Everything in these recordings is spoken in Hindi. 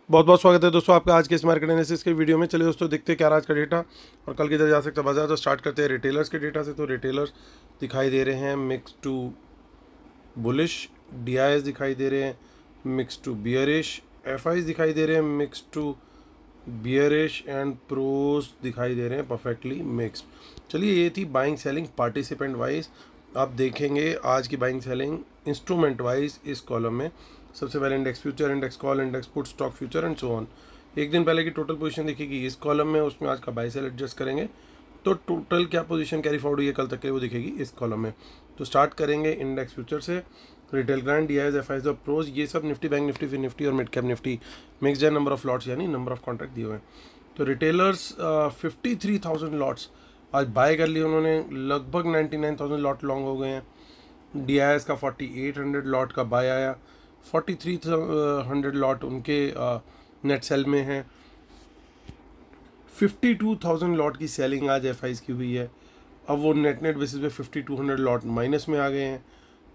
बहुत बहुत स्वागत है दोस्तों आपका आज के इस मार्केट एनालिसिस के वीडियो में। चलिए दोस्तों देखते हैं क्या आज का डेटा और कल किधर जा सकता है बाजार। तो स्टार्ट करते हैं रिटेलर्स के डेटा से। तो रिटेलर्स दिखाई दे रहे हैं मिक्स टू बुलिश, डीआईएस दिखाई दे रहे हैं मिक्स टू बियरिश, एफआईज दिखाई दे रहे हैं mix to bearish and pros दिखाई दे रहे हैं परफेक्टली मिक्स्ड। चलिए ये थी बाइंग सेलिंग पार्टिसिपेंट वाइज। आप देखेंगे आज की बाइंग सेलिंग इंस्ट्रूमेंट वाइज इस कॉलम में। सबसे पहले index future, index call, index put, stock future and so on. एक दिन पहले की टोटल पोजीशन दिखेगी इस कॉलम में, उसमें आज का बाय सेल एडजस्ट करेंगे तो टोटल क्या पोजीशन कैरी फॉरवर्ड हुई है कल तक के वो दिखेगी इस कॉलम में। तो स्टार्ट करेंगे इंडेक्स फ्यूचर से। रिटेल ग्रांड, डीआईएस, एफआईज और प्रोज, ये सब निफ्टी, बैंक निफ्टी, फिर निफ्टी और मिड कैप निफ्टी मिक्स है। नंबर ऑफ लॉट्स यानी नंबर ऑफ कॉन्ट्रैक्ट दिए हुए हैं। तो रिटेलर्स 53,000 लॉट्स आज बाय कर लिए उन्होंने, लगभग 99,000 लॉट लॉन्ग हो गए हैं। डीआईएस का 4800 लॉट का बाय आया, 4300 लॉट उनके नेट सेल में है। 52,000 लॉट की सेलिंग आज एफआईज की हुई है। अब वो नेट बेसिस पे 5200 लॉट माइनस में आ गए हैं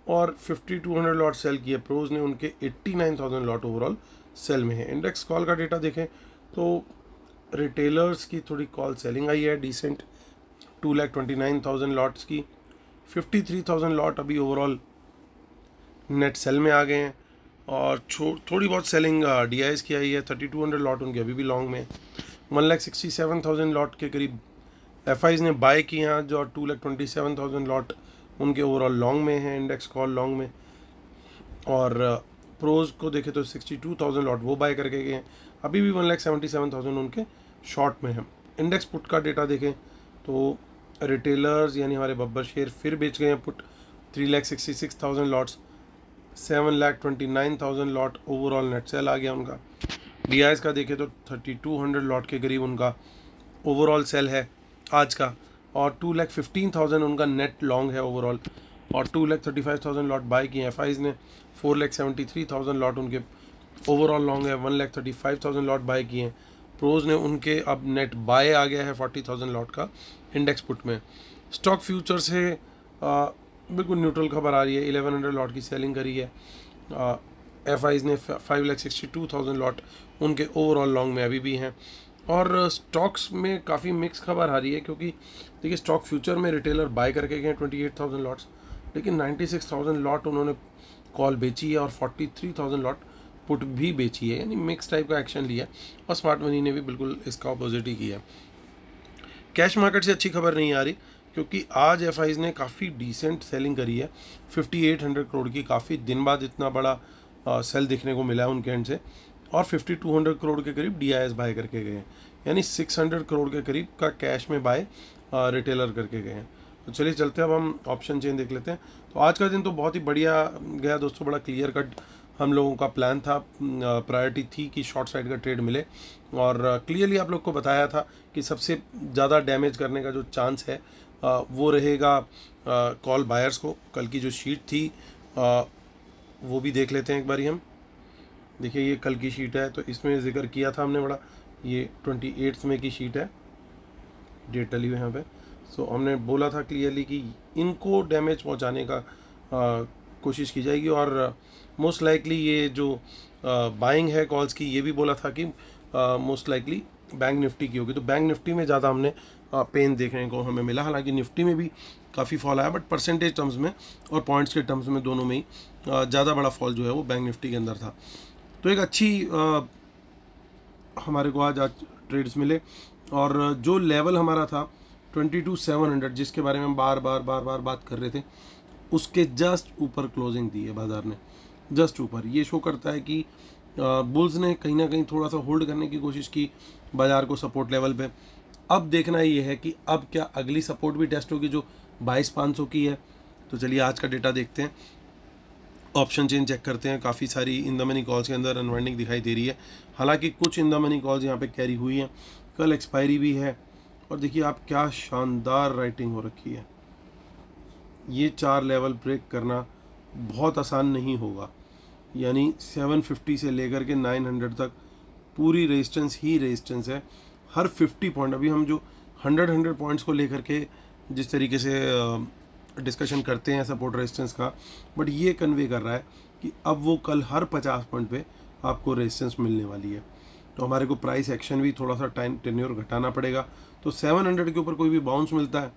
और 5200 लॉट सेल किए प्रोज ने, उनके 89,000 लॉट ओवरऑल सेल में है। इंडेक्स कॉल का डेटा देखें तो रिटेलर्स की थोड़ी कॉल सेलिंग आई है डिसेंट, 2,29,000 लॉट्स की। 53,000 लॉट अभी ओवरऑल नेट सेल में आ गए हैं और थोड़ी बहुत सेलिंग डीआईएस की आई है। 3,200 लॉट उनके अभी भी लॉन्ग में। 1,67,000 लॉट के करीब एफआईज ने बाय किए हैं जो 2,27,000 लॉट उनके ओवरऑल लॉन्ग में है, इंडेक्स कॉल लॉन्ग में। और प्रोज को देखें तो 62,000 लॉट वो बाय करके गए हैं, अभी भी 1,77,000 उनके शॉर्ट में है। इंडेक्स पुट का डेटा देखें तो रिटेलर्स यानी हमारे बब्बर शेयर फिर बेच गए हैं put, 3,66,000 lots, 7,29,000 lot overall net sell आ गया उनका। डीआईएस का देखें तो 3,200 लॉट के करीब उनका ओवरऑल सेल है आज का, और 2,15,000 उनका नेट लॉन्ग है ओवरऑल, और 2,35,000 लॉट बाय किए एफआईज ने। 4,73,000 लॉट उनके ओवरऑल लॉन्ग है। 1,35,000 लॉट बाय किए हैं प्रोज ने, उनके अब नेट बाय आ गया है 40,000 लॉट का इंडेक्स पुट में। स्टॉक फ्यूचर से बिल्कुल न्यूट्रल खबर आ रही है, 1,100 लॉट की सेलिंग करी है एफआईज ने। 5,62,000 लॉट उनके ओवरऑल लॉन्ग में अभी भी हैं। और स्टॉक्स में काफ़ी मिक्स खबर आ रही है, क्योंकि देखिए स्टॉक फ्यूचर में रिटेलर बाय करके गए 28,000 लॉट्स, लेकिन 96,000 लॉट उन्होंने कॉल बेची है और 43,000 लॉट पुट भी बेची है, यानी मिक्स टाइप का एक्शन लिया। और स्मार्ट मनी ने भी बिल्कुल इसका अपोजिट ही किया। कैश मार्केट से अच्छी खबर नहीं आ रही, क्योंकि आज एफआईज ने काफ़ी डिसेंट सेलिंग करी है, 5,800 करोड़ की। काफ़ी दिन बाद इतना बड़ा सेल देखने को मिला है उनके एंड से, और 5,200 करोड़ के करीब डीआईएस बाय करके गए हैं, यानी 600 करोड़ के करीब का कैश में बाय रिटेलर करके गए हैं। तो चलिए चलते हैं, अब हम ऑप्शन चेन देख लेते हैं। तो आज का दिन तो बहुत ही बढ़िया गया दोस्तों, बड़ा क्लियर कट हम लोगों का प्लान था, प्रायोरिटी थी कि शॉर्ट साइड का ट्रेड मिले, और क्लियरली आप लोग को बताया था कि सबसे ज़्यादा डैमेज करने का जो चांस है वो रहेगा कॉल बायर्स को। कल की जो शीट थी वो भी देख लेते हैं एक बारी हम। देखिए ये कल की शीट है, तो इसमें जिक्र किया था हमने बड़ा, ये 28 में की शीट है, डेट डली हुई है यहाँ पे। सो हमने बोला था क्लियरली कि इनको डैमेज पहुँचाने का कोशिश की जाएगी, और मोस्ट लाइकली ये जो बाइंग है कॉल्स की, ये भी बोला था कि मोस्ट लाइकली बैंक निफ्टी की होगी। तो बैंक निफ्टी में ज़्यादा हमने पेन देखने को हमें मिला, हालांकि निफ्टी में भी काफ़ी फॉल आया, बट परसेंटेज टर्म्स में और पॉइंट्स के टर्म्स में दोनों में ही ज़्यादा बड़ा फॉल जो है वो बैंक निफ्टी के अंदर था। तो एक अच्छी हमारे को आज ट्रेड्स मिले, और जो लेवल हमारा था 22,700, जिसके बारे में हम बार बार बात कर रहे थे, उसके जस्ट ऊपर क्लोजिंग दी है बाजार ने, जस्ट ऊपर। ये शो करता है कि बुल्स ने कहीं ना कहीं थोड़ा सा होल्ड करने की कोशिश की बाजार को सपोर्ट लेवल पे। अब देखना ये है कि अब क्या अगली सपोर्ट भी टेस्ट होगी जो 22,500 की है। तो चलिए आज का डेटा देखते हैं, ऑप्शन चेन चेक करते हैं। काफ़ी सारी इन द मनी कॉल्स के अंदर अनवाइंडिंग दिखाई दे रही है, हालांकि कुछ इन द मनी कॉल्स यहाँ पे कैरी हुई हैं। कल एक्सपायरी भी है, और देखिए आप क्या शानदार राइटिंग हो रखी है। ये 4 लेवल ब्रेक करना बहुत आसान नहीं होगा, यानी 750 से लेकर के 900 तक पूरी रेजिस्टेंस ही रेजिस्टेंस है। हर 50 पॉइंट, अभी हम जो 100 पॉइंट्स को लेकर के जिस तरीके से डिस्कशन करते हैं सपोर्ट रेजिस्टेंस का, बट ये कन्वे कर रहा है कि अब वो कल हर 50 पॉइंट पे आपको रेजिस्टेंस मिलने वाली है। तो हमारे को प्राइस एक्शन भी थोड़ा सा टाइम टेन्योर घटाना पड़ेगा। तो 700 के ऊपर कोई भी बाउंस मिलता है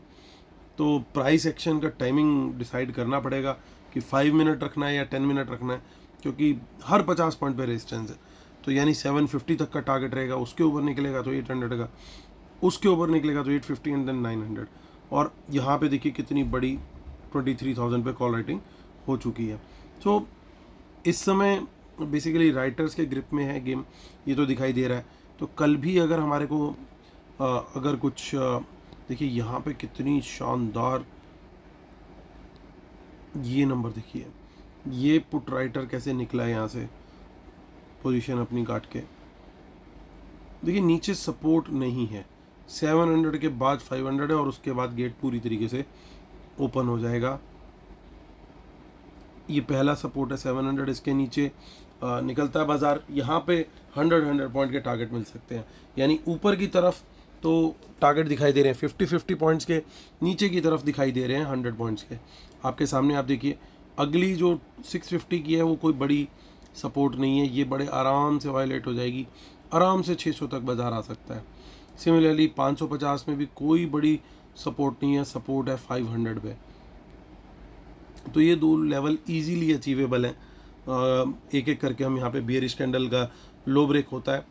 तो प्राइस एक्शन का टाइमिंग डिसाइड करना पड़ेगा कि 5 मिनट रखना है या 10 मिनट रखना है, क्योंकि हर 50 पॉइंट पे रेजिस्टेंस है। तो यानी 750 तक का टारगेट रहेगा, उसके ऊपर निकलेगा तो 800 का, उसके ऊपर निकलेगा तो 850 एंड देन 900। और यहाँ पे देखिए कितनी बड़ी 23,000 पे कॉल राइटिंग हो चुकी है। तो इस समय बेसिकली राइटर्स के ग्रिप में है गेम, ये तो दिखाई दे रहा है। तो कल भी अगर हमारे को अगर कुछ देखिए यहाँ पे कितनी शानदार ये नंबर देखिए, ये पुट राइटर कैसे निकला है यहाँ से पोजीशन अपनी काट के। देखिए नीचे सपोर्ट नहीं है, 700 के बाद 500 है और उसके बाद गेट पूरी तरीके से ओपन हो जाएगा। ये पहला सपोर्ट है 700, इसके नीचे निकलता है बाजार। यहाँ पे 100 पॉइंट के टारगेट मिल सकते हैं, यानी ऊपर की तरफ तो टारगेट दिखाई दे रहे हैं 50 पॉइंट्स के, नीचे की तरफ दिखाई दे रहे हैं 100 पॉइंट्स के। आपके सामने आप देखिए अगली जो 650 की है वो कोई बड़ी सपोर्ट नहीं है, ये बड़े आराम से वायलेट हो जाएगी, आराम से 600 तक बाजार आ सकता है। सिमिलरली 550 में भी कोई बड़ी सपोर्ट नहीं है, सपोर्ट है 500 पे। तो ये दो लेवल इजीली अचीवेबल हैं। एक एक करके हम यहाँ पे बियरिश कैंडल का लो ब्रेक होता है,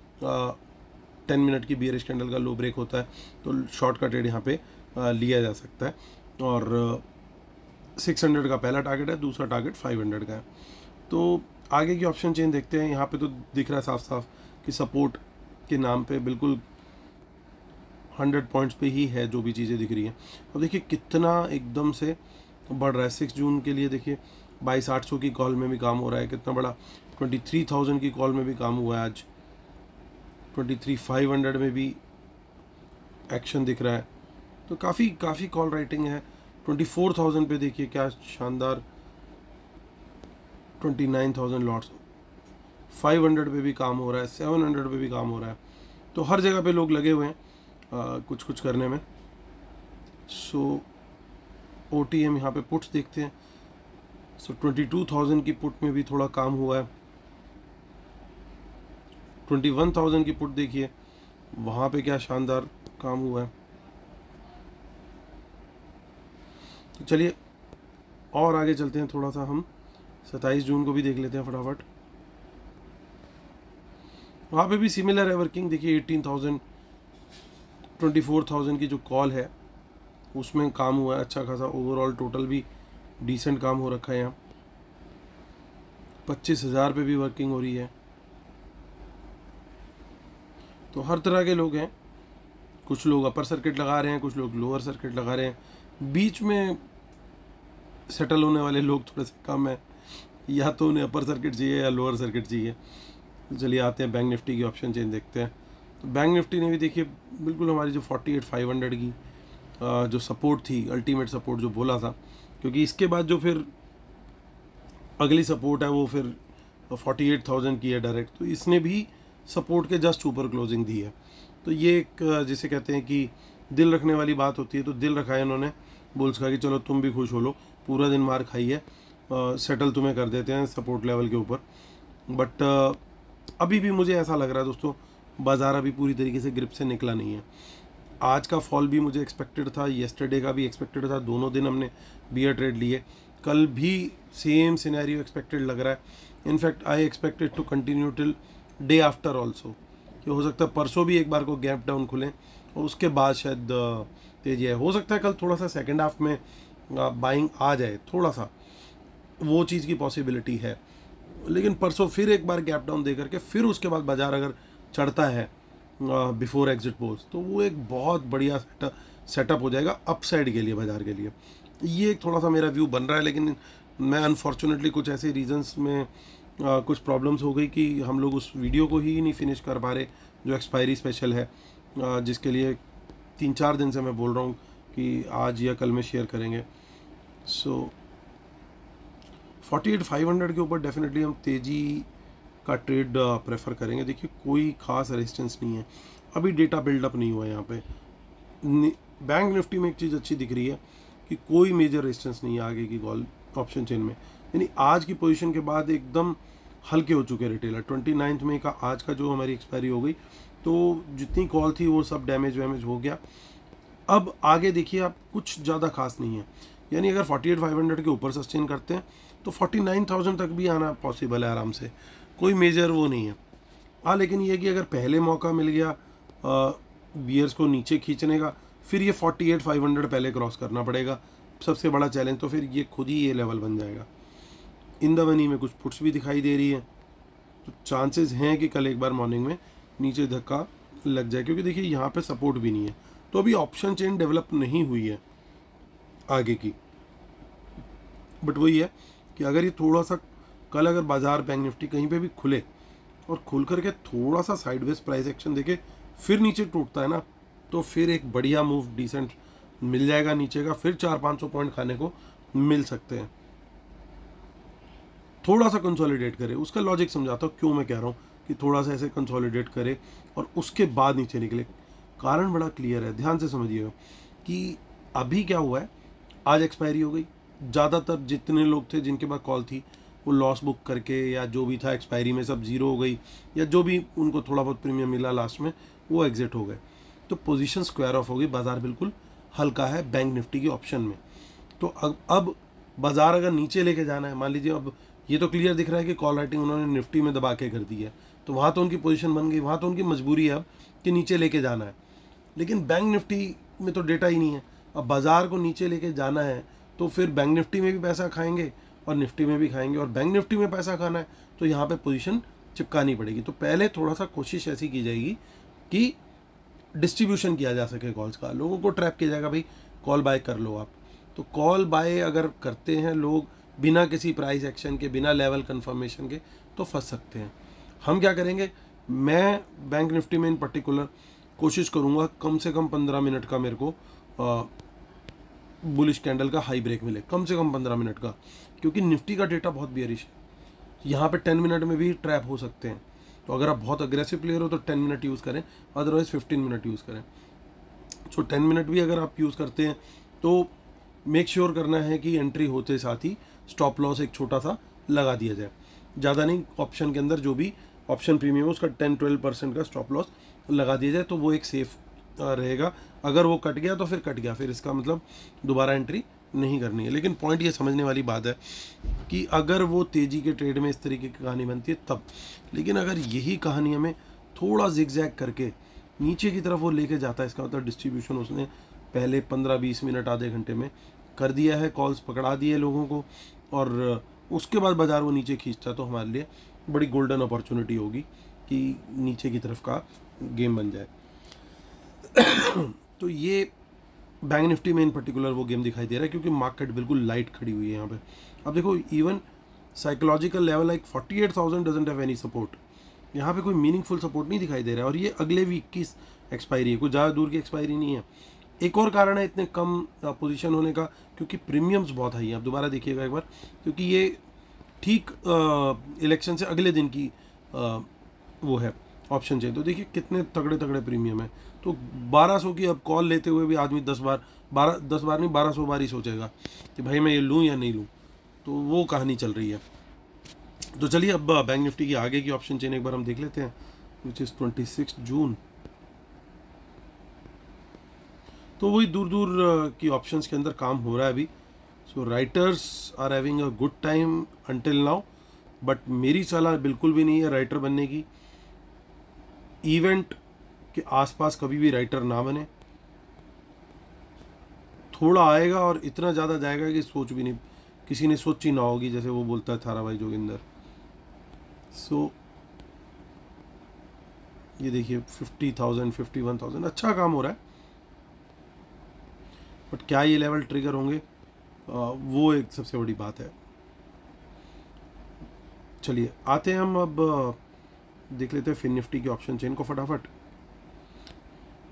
10 मिनट की बियरिश कैंडल का लो ब्रेक होता है, तो शॉर्ट का ट्रेड यहाँ पे लिया जा सकता है। और 600 का पहला टारगेट है, दूसरा टारगेट 500 का है। तो आगे की ऑप्शन चेन देखते हैं। यहाँ पे तो दिख रहा है साफ साफ कि सपोर्ट के नाम पे बिल्कुल 100 पॉइंट्स पे ही है जो भी चीज़ें दिख रही हैं। अब देखिए कितना एकदम से बढ़ रहा है। 6 जून के लिए देखिए 22,800 की कॉल में भी काम हो रहा है, कितना बड़ा 23,000 की कॉल में भी काम हुआ है आज, 23,500 में भी एक्शन दिख रहा है। तो काफ़ी कॉल राइटिंग है। 24,000 पे देखिए क्या शानदार 29,000 लॉट्स, 500 पे भी काम हो रहा है, 700 पे भी काम हो रहा है। तो हर जगह पे लोग लगे हुए हैं कुछ करने में। सो OTM यहाँ पे पुट्स देखते हैं। सो 22,000 की पुट में भी थोड़ा काम हुआ है। 21,000 की पुट देखिए, वहाँ पे क्या शानदार काम हुआ है। तो चलिए और आगे चलते हैं थोड़ा सा, हम 27 जून को भी देख लेते हैं फटाफट। वहाँ पे भी सिमिलर है वर्किंग। देखिए 18,000 24,000 की जो कॉल है उसमें काम हुआ है अच्छा खासा। ओवरऑल टोटल भी डिसेंट काम हो रखा है। यहाँ 25,000 पे भी वर्किंग हो रही है। तो हर तरह के लोग हैं, कुछ लोग अपर सर्किट लगा रहे हैं, कुछ लोग लोअर सर्किट लगा रहे हैं। बीच में सेटल होने वाले लोग थोड़े से कम हैं, या तो उन्हें अपर सर्किट चाहिए या लोअर सर्किट चाहिए। तो चलिए आते हैं बैंक निफ्टी की ऑप्शन चेन देखते हैं। तो बैंक निफ्टी ने भी देखिए बिल्कुल हमारी जो 48,500 की जो सपोर्ट थी, अल्टीमेट सपोर्ट जो बोला था, क्योंकि इसके बाद जो फिर अगली सपोर्ट है वो फिर 48,000 की है डायरेक्ट, तो इसने भी सपोर्ट के जस्ट ऊपर क्लोजिंग दी है। तो ये एक जिसे कहते हैं कि दिल रखने वाली बात होती है। तो दिल रखा है इन्होंने, बुल्स का कि चलो तुम भी खुश हो लो, पूरा दिन मार खाई है, सेटल तुम्हें कर देते हैं सपोर्ट लेवल के ऊपर। बट अभी भी मुझे ऐसा लग रहा है दोस्तों, बाज़ार अभी पूरी तरीके से ग्रिप से निकला नहीं है। आज का फॉल भी मुझे एक्सपेक्टेड था, येस्टरडे का भी एक्सपेक्टेड था, दोनों दिन हमने बियर ट्रेड लिए। कल भी सेम सिनेरियो एक्सपेक्टेड लग रहा है। In fact I expected to continue till day after also, कि हो सकता है परसों भी एक बार को गैप डाउन खुलें और उसके बाद शायद तेजी है। हो सकता है कल थोड़ा सा सेकेंड हाफ में बाइंग आ जाए, थोड़ा सा वो चीज़ की पॉसिबिलिटी है। लेकिन परसों फिर एक बार गैप डाउन दे करके फिर उसके बाद बाज़ार अगर चढ़ता है बिफोर एग्जिट पोल्स, तो वो एक बहुत बढ़िया सेटअप हो जाएगा अपसाइड के लिए, बाज़ार के लिए। ये एक थोड़ा सा मेरा व्यू बन रहा है। लेकिन मैं अनफॉर्चुनेटली कुछ ऐसे रीजंस में कुछ प्रॉब्लम्स हो गई कि हम लोग उस वीडियो को ही नहीं फिनिश कर पा रहे जो एक्सपायरी स्पेशल है, जिसके लिए 3-4 दिन से मैं बोल रहा हूँ कि आज या कल में शेयर करेंगे। सो 48,500 के ऊपर डेफिनेटली हम तेज़ी का ट्रेड प्रेफर करेंगे। देखिए कोई खास रेजिस्टेंस नहीं है, अभी डेटा बिल्डअप नहीं हुआ है यहाँ पे। बैंक निफ्टी में एक चीज़ अच्छी दिख रही है कि कोई मेजर रेजिस्टेंस नहीं है आगे की कॉल ऑप्शन चेन में, यानी आज की पोजीशन के बाद एकदम हल्के हो चुके हैं रिटेलर। 29 मई का आज का जो हमारी एक्सपायरी हो गई, तो जितनी कॉल थी वो सब डैमेज वैमेज हो गया। अब आगे देखिए आप, कुछ ज़्यादा खास नहीं है, यानी अगर 48,500 के ऊपर सस्टेन करते हैं तो 49,000 तक भी आना पॉसिबल है आराम से, कोई मेजर वो नहीं है। हाँ, लेकिन ये कि अगर पहले मौका मिल गया बियर्स को नीचे खींचने का, फिर ये 48,500 पहले क्रॉस करना पड़ेगा, सबसे बड़ा चैलेंज। तो फिर ये खुद ही ये लेवल बन जाएगा। इन द मनी में कुछ पुट्स भी दिखाई दे रही है, तो चांसेस हैं कि कल एक बार मॉर्निंग में नीचे धक्का लग जाए, क्योंकि देखिए यहाँ पे सपोर्ट भी नहीं है, तो अभी ऑप्शन चेन डेवलप नहीं हुई है आगे की। बट वही है कि अगर ये थोड़ा सा कल अगर बाजार बैंक निफ्टी कहीं पे भी खुले और खुल करके थोड़ा सा साइडवेज प्राइस एक्शन देके फिर नीचे टूटता है ना, तो फिर एक बढ़िया मूव डिसेंट मिल जाएगा नीचे का, फिर 400-500 पॉइंट खाने को मिल सकते हैं। थोड़ा सा कंसोलिडेट करे, उसका लॉजिक समझाता हूँ क्यों मैं कह रहा हूँ कि थोड़ा सा ऐसे कंसोलिडेट करे और उसके बाद नीचे निकले। कारण बड़ा क्लियर है, ध्यान से समझिएगा कि अभी क्या हुआ है, आज एक्सपायरी हो गई, ज़्यादातर जितने लोग थे जिनके पास कॉल थी वो लॉस बुक करके या जो भी था एक्सपायरी में सब जीरो हो गई, या जो भी उनको थोड़ा बहुत प्रीमियम मिला लास्ट में वो एग्जिट हो गए, तो पोजीशन स्क्वायर ऑफ हो गई। बाजार बिल्कुल हल्का है बैंक निफ्टी की ऑप्शन में। तो अब बाजार अगर नीचे लेके जाना है, मान लीजिए अब ये तो क्लियर दिख रहा है कि कॉल राइटिंग उन्होंने निफ्टी में दबा के कर दी है, तो वहाँ तो उनकी पोजीशन बन गई, वहाँ तो उनकी मजबूरी है अब कि नीचे लेके जाना है। लेकिन बैंक निफ्टी में तो डेटा ही नहीं है, अब बाजार को नीचे लेके जाना है तो फिर बैंक निफ्टी में भी पैसा खाएंगे और निफ्टी में भी खाएंगे, और बैंक निफ्टी में पैसा खाना है तो यहाँ पे पोजीशन चिपकानी पड़ेगी। तो पहले थोड़ा सा कोशिश ऐसी की जाएगी कि डिस्ट्रीब्यूशन किया जा सके कॉल्स का, लोगों को ट्रैप किया जाएगा भाई कॉल बाय कर लो आप। तो कॉल बाय अगर करते हैं लोग बिना किसी प्राइस एक्शन के, बिना लेवल कंफर्मेशन के, तो फंस सकते हैं। हम क्या करेंगे, मैं बैंक निफ्टी में इन पर्टिकुलर कोशिश करूँगा कम से कम 15 मिनट का मेरे को बुलिश कैंडल का हाई ब्रेक मिले, कम से कम 15 मिनट का, क्योंकि निफ्टी का डेटा बहुत बियरिश है। यहाँ पे 10 मिनट में भी ट्रैप हो सकते हैं। तो अगर आप बहुत अग्रेसिव प्लेयर हो तो 10 मिनट यूज़ करें, अदरवाइज 15 मिनट यूज़ करें। सो 10 मिनट भी अगर आप यूज़ करते हैं तो मेक श्योर करना है कि एंट्री होते साथ ही स्टॉप लॉस एक छोटा सा लगा दिया जाए, ज़्यादा नहीं। ऑप्शन के अंदर जो भी ऑप्शन प्रीमियम है उसका 10-12% का स्टॉप लॉस लगा दिया जाए, तो वो एक सेफ रहेगा। अगर वो कट गया तो फिर कट गया, फिर इसका मतलब दोबारा एंट्री नहीं करनी है। लेकिन पॉइंट ये समझने वाली बात है कि अगर वो तेज़ी के ट्रेड में इस तरीके की कहानी बनती है तब, लेकिन अगर यही कहानी हमें थोड़ा जिगजैग करके नीचे की तरफ वो लेके जाता है, इसका मतलब डिस्ट्रीब्यूशन उसने पहले 15-20 मिनट आधे घंटे में कर दिया है, कॉल्स पकड़ा दिए लोगों को, और उसके बाद बाजार वो नीचे खींचता है, तो हमारे लिए बड़ी गोल्डन अपॉर्चुनिटी होगी कि नीचे की तरफ का गेम बन जाए। तो ये बैंक निफ्टी में इन पर्टिकुलर वो गेम दिखाई दे रहा है, क्योंकि मार्केट बिल्कुल लाइट खड़ी हुई है यहाँ पे। अब देखो even psychological level like 48,000 doesn't have any support, यहाँ पे कोई मीनिंगफुल सपोर्ट नहीं दिखाई दे रहा है, और ये अगले वीक की एक्सपायरी है, कोई ज़्यादा दूर की एक्सपायरी नहीं है। एक और कारण है इतने कम पोजीशन होने का, क्योंकि प्रीमियम्स बहुत हाई है। आप दोबारा देखिएगा एक बार, क्योंकि ये ठीक इलेक्शन से अगले दिन की वो है ऑप्शन चाहिए, तो देखिए कितने तगड़े तगड़े प्रीमियम है। तो 1200 की अब कॉल लेते हुए भी आदमी 10 बार नहीं 1200 बार ही सोचेगा कि भाई मैं ये लूँ या नहीं लूँ, तो वो कहानी चल रही है। तो चलिए अब बैंक निफ्टी की आगे की ऑप्शन चेन एक बार हम देख लेते हैं, विच इज़ 26 जून। तो वही दूर दूर की ऑप्शंस के अंदर काम हो रहा है अभी। So writers are having a good time until now, but मेरी सलाह बिल्कुल भी नहीं है राइटर बनने की। इवेंट के आसपास कभी भी राइटर ना बने, थोड़ा आएगा और इतना ज़्यादा जाएगा कि सोच भी नहीं, किसी ने सोची ना होगी, जैसे वो बोलता है थारा भाई जोगिंदर। सो ये देखिए 50,000 51,000 अच्छा काम हो रहा है, बट क्या ये लेवल ट्रिगर होंगे वो एक सबसे बड़ी बात है। चलिए आते हैं हम अब देख लेते हैं फिन निफ्टी की ऑप्शन चेन को फटाफट,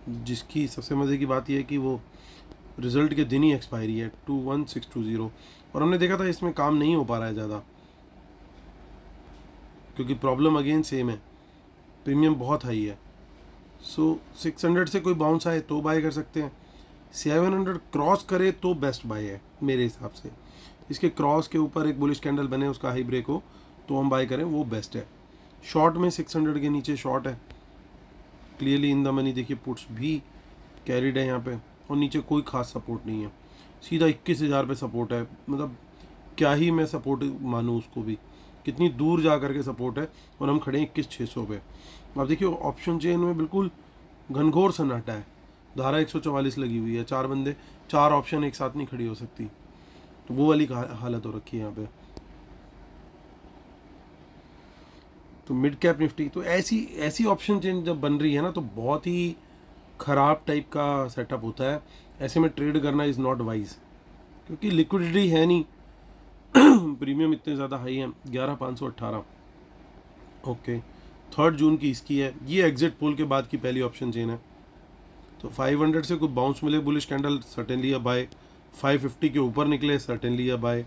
जिसकी सबसे मज़े की बात यह है कि वो रिजल्ट के दिन ही एक्सपायरी है 21620, और हमने देखा था इसमें काम नहीं हो पा रहा है ज़्यादा, क्योंकि प्रॉब्लम अगेन सेम है, प्रीमियम बहुत हाई है। सो 600 से कोई बाउंस आए तो बाय कर सकते हैं, 700 क्रॉस करे तो बेस्ट बाय है मेरे हिसाब से। इसके क्रॉस के ऊपर एक बुलिश कैंडल बने, उसका हाई ब्रेक हो तो हम बाय करें वो बेस्ट है। शॉर्ट में 600 के नीचे शॉर्ट है क्लियरली इन द मनी। देखिए पुट्स भी कैरिड है यहाँ पे, और नीचे कोई खास सपोर्ट नहीं है, सीधा 21,000 पे सपोर्ट है। मतलब क्या ही मैं सपोर्ट मानूँ उसको भी, कितनी दूर जा करके सपोर्ट है, और हम खड़े हैं 21,600 पे। अब देखिए ऑप्शन चेन में बिल्कुल घनघोर सन्नाटा है, धारा 144 लगी हुई है, 4 बंदे 4 ऑप्शन एक साथ नहीं खड़ी हो सकती, तो वो वाली हालत हो रखी है यहाँ पे। तो मिड कैप निफ्टी, तो ऐसी ऑप्शन चेन जब बन रही है ना, तो बहुत ही ख़राब टाइप का सेटअप होता है। ऐसे में ट्रेड करना इज़ नॉट वाइज, क्योंकि लिक्विडिटी है नहीं, प्रीमियम इतने ज़्यादा हाई हैं, 11,518। ओके 3 जून की इसकी है, ये एग्जिट पोल के बाद की पहली ऑप्शन चेन है। तो 500 से कोई बाउंस मिले बुलिश कैंडल, सर्टेनली अ बाय। 550 के ऊपर निकले, सर्टेनली अ बाय।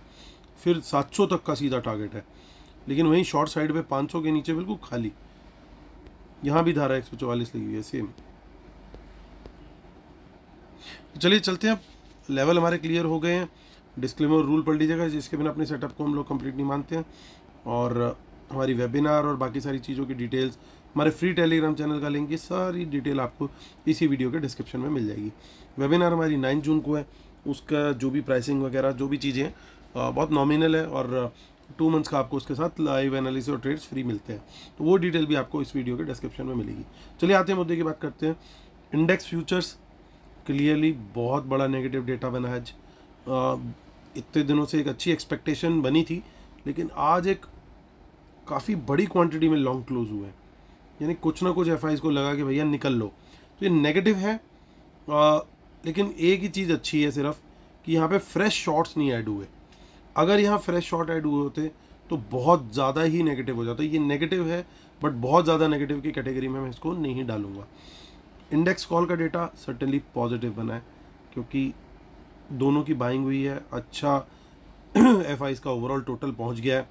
फिर 700 तक का सीधा टारगेट है, लेकिन वहीं शॉर्ट साइड पे 500 के नीचे बिल्कुल खाली। यहाँ भी धारा 144 लगी हुई है सेम। चलिए चलते हैं, अब लेवल हमारे क्लियर हो गए हैं। डिस्क्लेमर रूल पढ़ लीजिएगा, जिसके बिना अपने सेटअप को हम लोग कंप्लीट नहीं मानते हैं। और हमारी वेबिनार और बाकी सारी चीज़ों की डिटेल्स, हमारे फ्री टेलीग्राम चैनल का लिंक, ये सारी डिटेल आपको इसी वीडियो के डिस्क्रिप्शन में मिल जाएगी। वेबिनार हमारी 9 जून को है, उसका जो भी प्राइसिंग वगैरह जो भी चीज़ें हैं बहुत नॉमिनल है, और 2 मंथ्स का आपको उसके साथ लाइव एनालिसिस और ट्रेड्स फ्री मिलते हैं। तो वो डिटेल भी आपको इस वीडियो के डिस्क्रिप्शन में मिलेगी। चलिए आते हैं मुद्दे की बात करते हैं। इंडेक्स फ्यूचर्स क्लियरली बहुत बड़ा नेगेटिव डेटा बना है आज। इतने दिनों से एक अच्छी एक्सपेक्टेशन बनी थी, लेकिन आज एक काफ़ी बड़ी क्वांटिटी में लॉन्ग क्लोज हुए हैं, यानी कुछ ना कुछ एफआईज को लगा कि भैया निकल लो। तो ये नेगेटिव है, लेकिन एक ही चीज़ अच्छी है सिर्फ, कि यहाँ पे फ्रेश शॉर्ट्स नहीं ऐड हुए। अगर यहाँ फ्रेश शॉर्ट ऐड हुए होते तो बहुत ज़्यादा ही नेगेटिव हो जाता। ये नेगेटिव है, बट बहुत ज़्यादा नेगेटिव की कैटेगरी में मैं इसको नहीं डालूंगा। इंडेक्स कॉल का डेटा सर्टेनली पॉजिटिव बना है, क्योंकि दोनों की बाइंग हुई है, अच्छा एफआईज का ओवरऑल टोटल पहुंच गया है।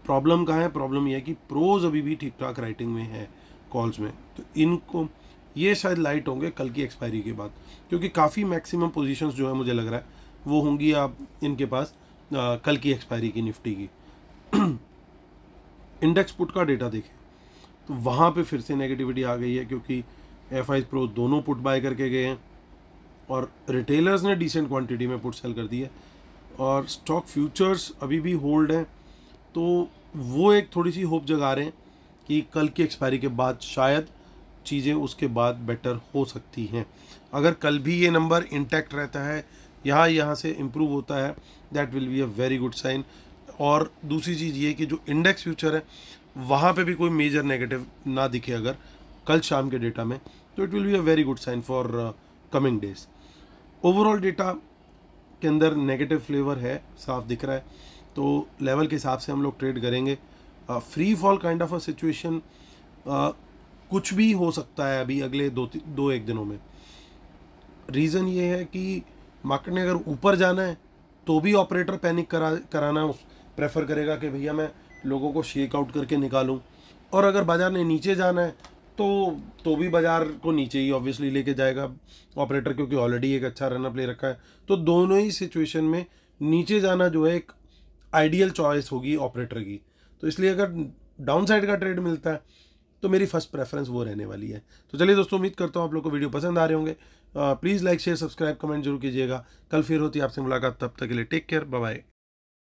प्रॉब्लम कहाँ है? प्रॉब्लम ये है कि प्रोज अभी भी ठीक ठाक राइटिंग में है कॉल्स में, तो इनको ये शायद लाइट होंगे कल की एक्सपायरी के बाद, क्योंकि काफ़ी मैक्सिमम पोजीशंस जो है मुझे लग रहा है वो होंगी आप इनके पास कल की एक्सपायरी की निफ्टी की। इंडेक्स पुट का डेटा देखें तो वहाँ पे फिर से नेगेटिविटी आ गई है, क्योंकि एफआईज प्रो दोनों पुट बाय करके गए हैं, और रिटेलर्स ने डिसेंट क्वांटिटी में पुट सेल कर दी है, और स्टॉक फ्यूचर्स अभी भी होल्ड हैं। तो वो एक थोड़ी सी होप जगा रहे हैं कि कल की एक्सपायरी के बाद शायद चीज़ें उसके बाद बेटर हो सकती हैं। अगर कल भी ये नंबर इंटैक्ट रहता है, यहाँ से इम्प्रूव होता है, that will be a very good sign. और दूसरी चीज़ ये कि जो इंडेक्स फ्यूचर है वहाँ पे भी कोई मेजर नेगेटिव ना दिखे अगर कल शाम के डेटा में, तो it will be a very good sign for coming days. Overall data के अंदर नेगेटिव फ्लेवर है, साफ दिख रहा है, तो लेवल के हिसाब से हम लोग ट्रेड करेंगे। Free fall kind of a situation कुछ भी हो सकता है अभी अगले दो एक दिनों में। रीज़न ये है कि मार्केट ने अगर ऊपर जाना है तो भी ऑपरेटर पैनिक कराना प्रेफर करेगा कि भैया मैं लोगों को शेक आउट करके निकालूं, और अगर बाजार ने नीचे जाना है तो भी बाजार को नीचे ही ऑब्वियसली लेके जाएगा ऑपरेटर, क्योंकि ऑलरेडी एक अच्छा रनअप ले रखा है। तो दोनों ही सिचुएशन में नीचे जाना जो है एक आइडियल चॉइस होगी ऑपरेटर की। तो इसलिए अगर डाउन साइड का ट्रेड मिलता है तो मेरी फर्स्ट प्रेफरेंस वो रहने वाली है। तो चलिए दोस्तों, उम्मीद करता हूँ आप लोग को वीडियो पसंद आ रहे होंगे। Please like share subscribe comment जरूर कीजिएगा। कल फिर होती है आपसे मुलाकात, तब तक के लिए टेक केयर, बाय बाय।